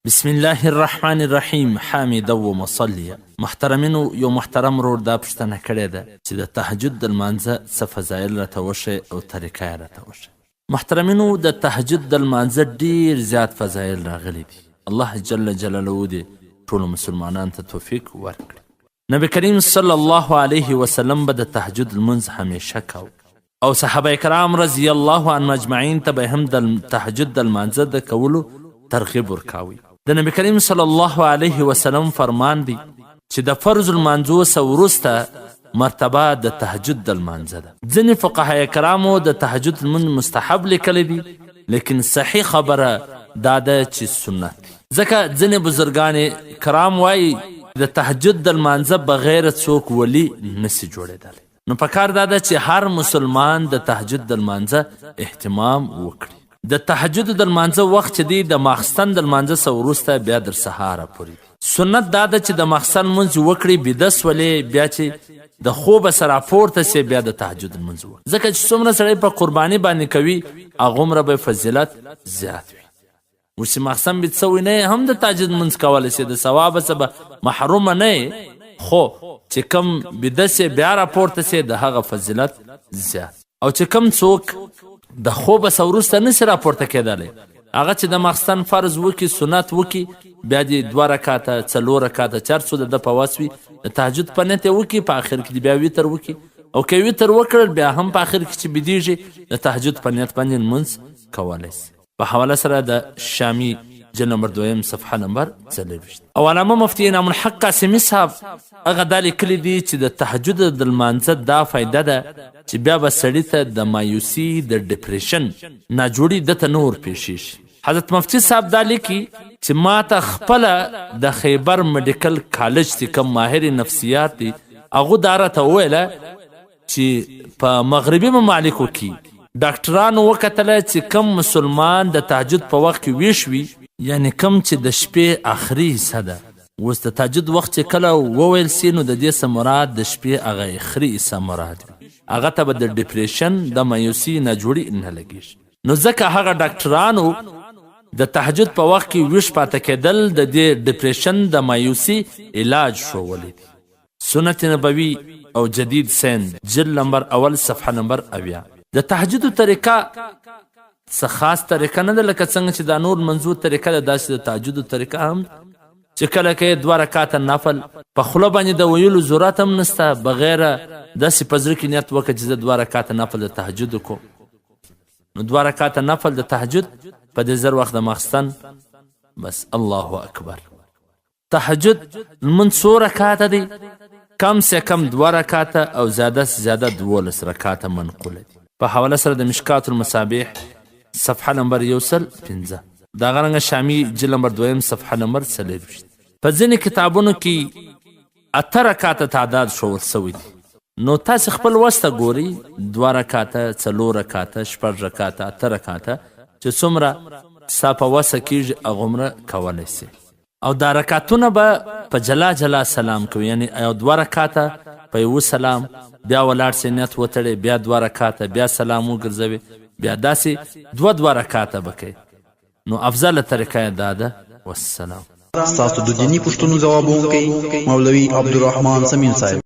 بسم الله الرحمن الرحیم حامد و مصلی. محترمینو، یو محترم رور دا پوښتنه کړې ده چې د تهجد د لمانځه څه فضایل راته وښیي او طریقه یې راته وښیي. محترمینو، د تهجد د لمانځه ډیر زیات فضایل راغلي دي. الله جل جلاله دې ټولو مسلمانانو ته توفیق ورکړي. نبی کریم صلی الله علیه وسلم به د تهجد لمونځ همیشه کوي او صحابه کرام رضی الله عنهم اجمعین ته به هم د تهجد د لمانځه د کولو ترغیب ورکاوي. د نبی کریم صلی الله علیه وسلم فرمان دی چې د فرض المانځو څخه وروسته مرتبه د تهجد د لمانځه ده. ځینې فقهای کرامو د تهجد لمونځ مستحب لیکلی دي، لیکن صحیح خبره دا ده چې سنت دی. ځکه ځینې بزرګان کرام وایي د تهجد د لمانځه بغیر څوک ولی نسی جوړېدلی. نو پکار دا ده چې هر مسلمان د تهجد د لمانځه اهتمام وکړي. د تهجد د لمانځه وخت چې دی د ماخستن د لمانځه څخه وروسته بیا در سهاره پورې. سنت دا ده چې د ماخستن لمونځ وکړي، بیده سولې، بیا چې د خوبه سره پورته سي بیا د تهجد لمونځ وکړي. ځکه چې څومره سړی په قرباني باندې کوي هغومره به فضیلت زیات وي. اوس چې ماخستن بیده سوی نه هم د تهجد لمونځ کولی سي، د ثوابه څخه محرومه نه، خو چې کم بیده سي بیا راپورته سي د هغه فضیلت زیات. او چې کم څوک د خوبه څخه وروسته نسي راپورته کېدلی، هغه چې د ماخستن فرض وکړي، سنت وکړي، بیا دې 2 رکاته 4 رکاته چرڅو د ده په وس وي، د تهجد په نیت یې وکړي، په آخر کې بیا ویتر وکړي. او که ویتر وکړل بیا هم په آخر کې چې بیدېږي د تهجد په نیت باندې لمونځ کولی سي. په حواله سره د شامي جلد نمبر 2 صفحه نمبر 24. او علامه مفتي انعام الحق قاسمي صاحب هغه دا لیکلي دي چې د تهجد د لمانځه دا فایده ده چې بیا به سړي ته د مایوسي، د ډپریشن ناجوړي دته نه ورپېښېږي. حضرت مفتي صاحب دا لیکي چې ما ته خپله د خیبر میډیکل کالج چې کوم ماهر نفسیات دي هغو دا راته وویله چې په مغربي ممالکو کې ډاکټرانو وکتله چې کم مسلمان د تهجد په وخت کې ویښ وي، یعنی کم چې د شپې آخري حصه ده، اوس د تهجد وخت چې کله وویل سي نو د دې څه مراد د شپې هغه آخري حصه مراد وي، هغه ته به د ډپریشن، د مایوسي ناجوړي نه لګېږي. نو ځکه هغه ډاکټرانو د تهجد په وخت کې ویښ پاته کېدل د دې ډپریشن، د مایوسي علاج ښوولی دی. سنت نبوي او جدید سند جلد نمبر 1 صفحه نمبر 70. د تهجد طریقه څه خاص طریقه نه ده لکه څنګه چې دا نور منظور طریقه ده، داسې د تهجد طریقه هم چې کله کې 2 رکاته نفل په خوله باندې د ویلو ضرورت هم نشته، بغیر داسې په زړه کې نیت وکړه چې زه 2 رکاته نفل د تهجد وکړو. نو 2 رکاته نفل د تهجد په دې زر وخت د ماخستن بس. الله اکبر. تهجد لمونځ څو رکاته دی؟ کم سے کم 2 رکاته او زیاده سے زیاده 12 رکاته منقوله دي. په حواله سره د مشکات المصابیح صفحه نمبر 105 دا غرنګ شامی جلد نمبر 2 صفحه نمبر 40. په ځینې کتابونو کې 8 رکاته تعداد ښوول سوی دي. نو تاسې خپل وسته ګورئ، 2 رکاته 4 رکاته 6 رکاته 8 رکاته چې څومره ستا په وسه کېږي هغومره کولی سي. او دا رکاتونه به په جلا جلا سلام کوي، یعنی یو 2 رکاته په یو سلام، بیا ولاړ سي نیت وتړی، بیا 2 رکاته، بیا سلام وګرځوي، بیا داسې 2 رکاته به کوي. نو افضل طریقه یې دا ده. والسلام. ستاسو د دیني پوښتنو ځوابونکی مولوي عبدالرحمن سمین صاحب.